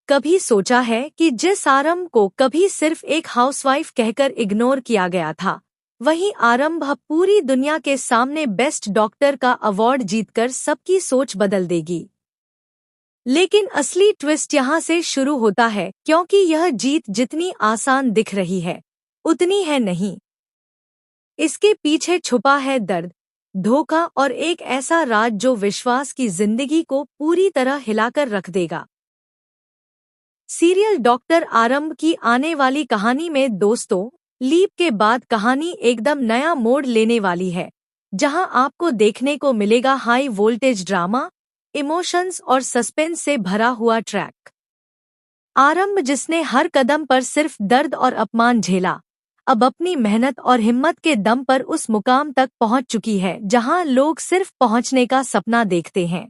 कभी सोचा है कि जिस आरंभ को कभी सिर्फ एक हाउसवाइफ कहकर इग्नोर किया गया था, वही आरंभ पूरी दुनिया के सामने बेस्ट डॉक्टर का अवार्ड जीतकर सबकी सोच बदल देगी। लेकिन असली ट्विस्ट यहाँ से शुरू होता है, क्योंकि यह जीत जितनी आसान दिख रही है उतनी है नहीं। इसके पीछे छुपा है दर्द, धोखा और एक ऐसा राज जो विश्वास की जिंदगी को पूरी तरह हिलाकर रख देगा। सीरियल डॉक्टर आरंभ की आने वाली कहानी में दोस्तों, लीप के बाद कहानी एकदम नया मोड़ लेने वाली है, जहां आपको देखने को मिलेगा हाई वोल्टेज ड्रामा, इमोशंस और सस्पेंस से भरा हुआ ट्रैक। आरंभ, जिसने हर कदम पर सिर्फ दर्द और अपमान झेला, अब अपनी मेहनत और हिम्मत के दम पर उस मुकाम तक पहुंच चुकी है जहां लोग सिर्फ पहुंचने का सपना देखते हैं।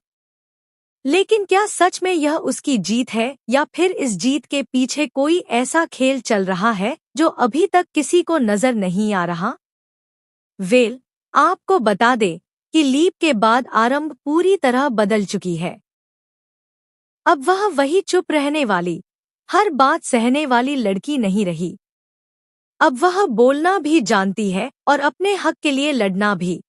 लेकिन क्या सच में यह उसकी जीत है, या फिर इस जीत के पीछे कोई ऐसा खेल चल रहा है जो अभी तक किसी को नजर नहीं आ रहा? आपको बता दे कि लीप के बाद आरंभ पूरी तरह बदल चुकी है। अब वह वही चुप रहने वाली, हर बात सहने वाली लड़की नहीं रही। अब वह बोलना भी जानती है और अपने हक के लिए लड़ना भी।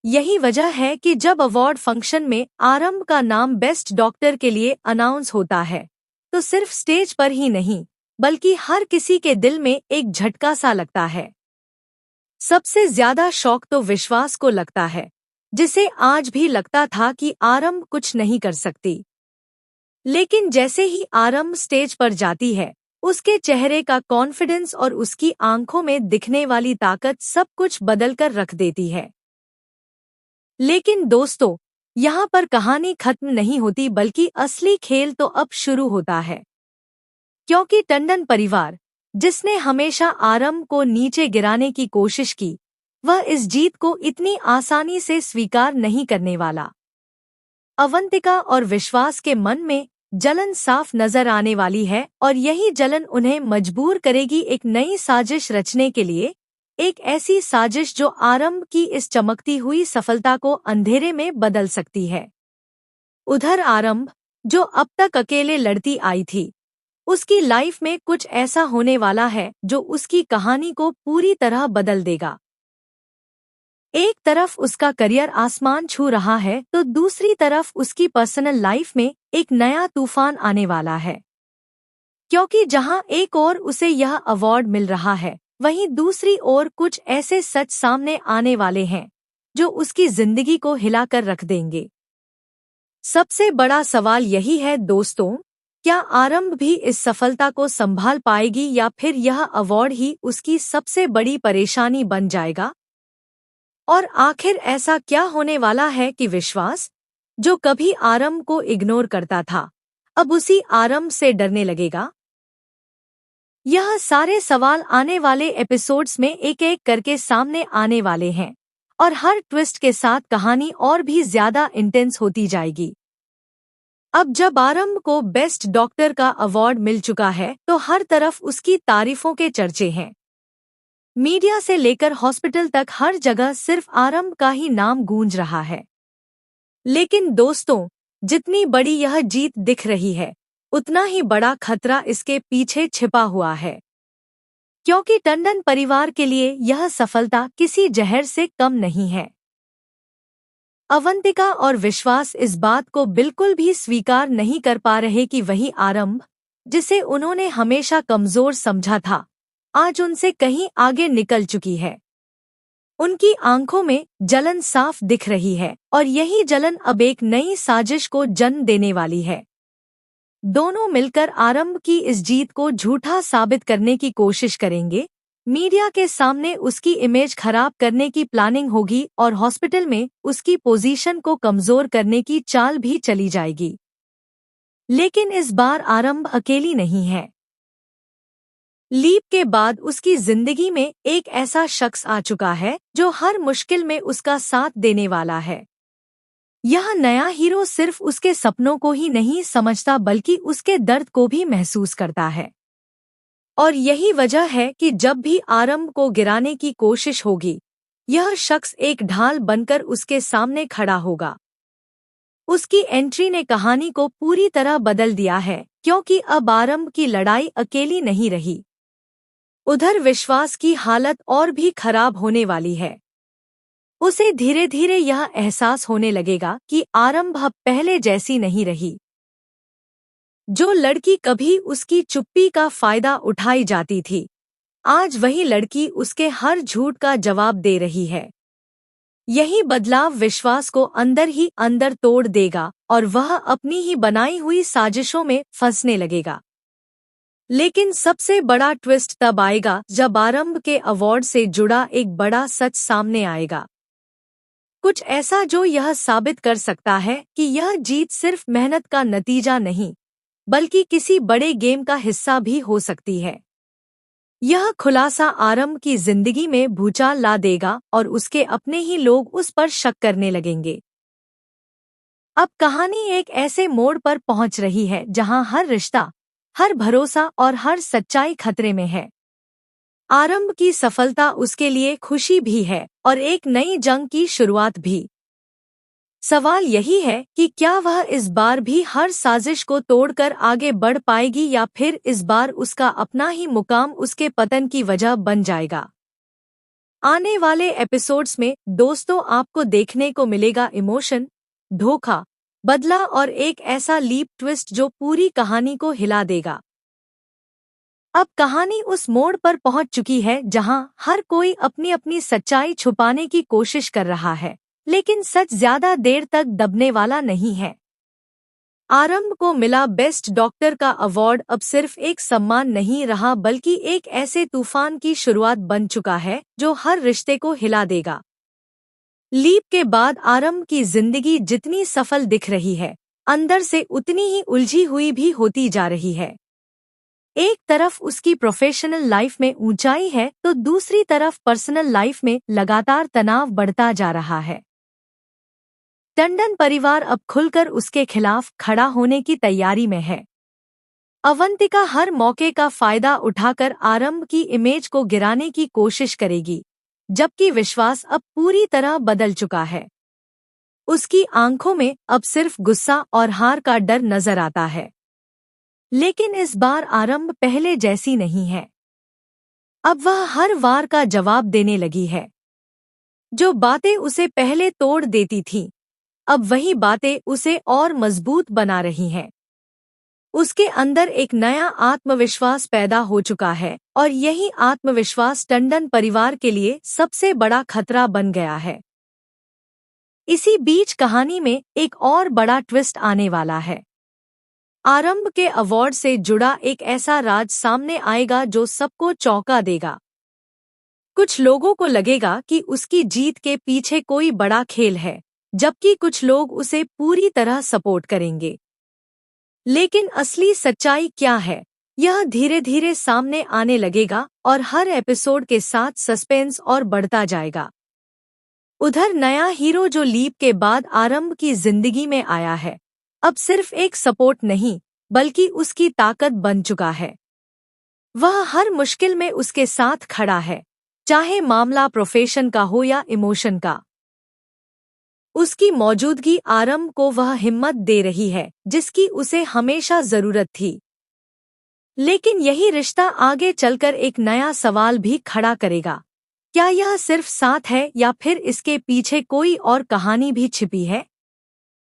यही वजह है कि जब अवार्ड फंक्शन में आरंभ का नाम बेस्ट डॉक्टर के लिए अनाउंस होता है, तो सिर्फ स्टेज पर ही नहीं, बल्कि हर किसी के दिल में एक झटका सा लगता है। सबसे ज्यादा शौक तो विश्वास को लगता है, जिसे आज भी लगता था कि आरंभ कुछ नहीं कर सकती। लेकिन जैसे ही आरंभ स्टेज पर जाती है, उसके चेहरे का कॉन्फिडेंस और उसकी आंखों में दिखने वाली ताकत सब कुछ बदल कर रख देती है। लेकिन दोस्तों, यहाँ पर कहानी खत्म नहीं होती, बल्कि असली खेल तो अब शुरू होता है। क्योंकि टंडन परिवार, जिसने हमेशा आरंभ को नीचे गिराने की कोशिश की, वह इस जीत को इतनी आसानी से स्वीकार नहीं करने वाला। अवंतिका और विश्वास के मन में जलन साफ नजर आने वाली है, और यही जलन उन्हें मजबूर करेगी एक नई साजिश रचने के लिए, एक ऐसी साजिश जो आरंभ की इस चमकती हुई सफलता को अंधेरे में बदल सकती है। उधर आरंभ, जो अब तक अकेले लड़ती आई थी, उसकी लाइफ में कुछ ऐसा होने वाला है जो उसकी कहानी को पूरी तरह बदल देगा। एक तरफ उसका करियर आसमान छू रहा है, तो दूसरी तरफ उसकी पर्सनल लाइफ में एक नया तूफान आने वाला है। क्योंकि जहां एक ओर उसे यह अवार्ड मिल रहा है, वहीं दूसरी ओर कुछ ऐसे सच सामने आने वाले हैं जो उसकी जिंदगी को हिलाकर रख देंगे। सबसे बड़ा सवाल यही है दोस्तों, क्या आरंभ भी इस सफलता को संभाल पाएगी, या फिर यह अवार्ड ही उसकी सबसे बड़ी परेशानी बन जाएगा? और आखिर ऐसा क्या होने वाला है कि विश्वास, जो कभी आरंभ को इग्नोर करता था, अब उसी आरंभ से डरने लगेगा? यह सारे सवाल आने वाले एपिसोड्स में एक एक करके सामने आने वाले हैं, और हर ट्विस्ट के साथ कहानी और भी ज्यादा इंटेंस होती जाएगी। अब जब आरंभ को बेस्ट डॉक्टर का अवार्ड मिल चुका है, तो हर तरफ उसकी तारीफों के चर्चे हैं। मीडिया से लेकर हॉस्पिटल तक हर जगह सिर्फ आरंभ का ही नाम गूंज रहा है। लेकिन दोस्तों, जितनी बड़ी यह जीत दिख रही है, उतना ही बड़ा खतरा इसके पीछे छिपा हुआ है। क्योंकि टंडन परिवार के लिए यह सफलता किसी जहर से कम नहीं है। अवंतिका और विश्वास इस बात को बिल्कुल भी स्वीकार नहीं कर पा रहे कि वही आरंभ, जिसे उन्होंने हमेशा कमजोर समझा था, आज उनसे कहीं आगे निकल चुकी है। उनकी आंखों में जलन साफ दिख रही है, और यही जलन अब एक नई साजिश को जन्म देने वाली है। दोनों मिलकर आरंभ की इस जीत को झूठा साबित करने की कोशिश करेंगे, मीडिया के सामने उसकी इमेज खराब करने की प्लानिंग होगी, और हॉस्पिटल में उसकी पोजीशन को कमजोर करने की चाल भी चली जाएगी। लेकिन इस बार आरंभ अकेली नहीं है। लीप के बाद उसकी जिंदगी में एक ऐसा शख्स आ चुका है जो हर मुश्किल में उसका साथ देने वाला है। यह नया हीरो सिर्फ उसके सपनों को ही नहीं समझता, बल्कि उसके दर्द को भी महसूस करता है। और यही वजह है कि जब भी आरंभ को गिराने की कोशिश होगी, यह शख्स एक ढाल बनकर उसके सामने खड़ा होगा। उसकी एंट्री ने कहानी को पूरी तरह बदल दिया है, क्योंकि अब आरंभ की लड़ाई अकेली नहीं रही। उधर विश्वास की हालत और भी खराब होने वाली है। उसे धीरे धीरे यह एहसास होने लगेगा कि आरंभ अब पहले जैसी नहीं रही। जो लड़की कभी उसकी चुप्पी का फायदा उठाई जाती थी, आज वही लड़की उसके हर झूठ का जवाब दे रही है। यही बदलाव विश्वास को अंदर ही अंदर तोड़ देगा और वह अपनी ही बनाई हुई साजिशों में फंसने लगेगा। लेकिन सबसे बड़ा ट्विस्ट तब आएगा जब आरंभ के अवार्ड से जुड़ा एक बड़ा सच सामने आएगा। कुछ ऐसा जो यह साबित कर सकता है कि यह जीत सिर्फ मेहनत का नतीजा नहीं, बल्कि किसी बड़े गेम का हिस्सा भी हो सकती है। यह खुलासा आरंभ की जिंदगी में भूचाल ला देगा और उसके अपने ही लोग उस पर शक करने लगेंगे। अब कहानी एक ऐसे मोड़ पर पहुंच रही है जहां हर रिश्ता, हर भरोसा और हर सच्चाई खतरे में है। आरंभ की सफलता उसके लिए खुशी भी है और एक नई जंग की शुरुआत भी। सवाल यही है कि क्या वह इस बार भी हर साजिश को तोड़कर आगे बढ़ पाएगी या फिर इस बार उसका अपना ही मुकाम उसके पतन की वजह बन जाएगा। आने वाले एपिसोड्स में दोस्तों आपको देखने को मिलेगा इमोशन, धोखा, बदला और एक ऐसा लीप ट्विस्ट जो पूरी कहानी को हिला देगा। अब कहानी उस मोड़ पर पहुंच चुकी है जहां हर कोई अपनी अपनी सच्चाई छुपाने की कोशिश कर रहा है, लेकिन सच ज्यादा देर तक दबने वाला नहीं है। आरंभ को मिला बेस्ट डॉक्टर का अवार्ड अब सिर्फ एक सम्मान नहीं रहा बल्कि एक ऐसे तूफान की शुरुआत बन चुका है जो हर रिश्ते को हिला देगा। लीप के बाद आरंभ की जिंदगी जितनी सफल दिख रही है, अंदर से उतनी ही उलझी हुई भी होती जा रही है। एक तरफ उसकी प्रोफेशनल लाइफ में ऊंचाई है तो दूसरी तरफ पर्सनल लाइफ में लगातार तनाव बढ़ता जा रहा है। टंडन परिवार अब खुलकर उसके खिलाफ खड़ा होने की तैयारी में है। अवंतिका हर मौके का फायदा उठाकर आरंभ की इमेज को गिराने की कोशिश करेगी, जबकि विश्वास अब पूरी तरह बदल चुका है। उसकी आंखों में अब सिर्फ गुस्सा और हार का डर नजर आता है। लेकिन इस बार आरंभ पहले जैसी नहीं है। अब वह हर वार का जवाब देने लगी है। जो बातें उसे पहले तोड़ देती थीं, अब वही बातें उसे और मजबूत बना रही हैं। उसके अंदर एक नया आत्मविश्वास पैदा हो चुका है और यही आत्मविश्वास टंडन परिवार के लिए सबसे बड़ा खतरा बन गया है। इसी बीच कहानी में एक और बड़ा ट्विस्ट आने वाला है। आरंभ के अवार्ड से जुड़ा एक ऐसा राज सामने आएगा जो सबको चौंका देगा। कुछ लोगों को लगेगा कि उसकी जीत के पीछे कोई बड़ा खेल है, जबकि कुछ लोग उसे पूरी तरह सपोर्ट करेंगे। लेकिन असली सच्चाई क्या है, यह धीरे धीरे सामने आने लगेगा और हर एपिसोड के साथ सस्पेंस और बढ़ता जाएगा। उधर नया हीरो जो लीप के बाद आरंभ की जिंदगी में आया है, अब सिर्फ एक सपोर्ट नहीं बल्कि उसकी ताकत बन चुका है। वह हर मुश्किल में उसके साथ खड़ा है, चाहे मामला प्रोफेशन का हो या इमोशन का। उसकी मौजूदगी आरंभ को वह हिम्मत दे रही है जिसकी उसे हमेशा जरूरत थी। लेकिन यही रिश्ता आगे चलकर एक नया सवाल भी खड़ा करेगा। क्या यह सिर्फ साथ है या फिर इसके पीछे कोई और कहानी भी छिपी है?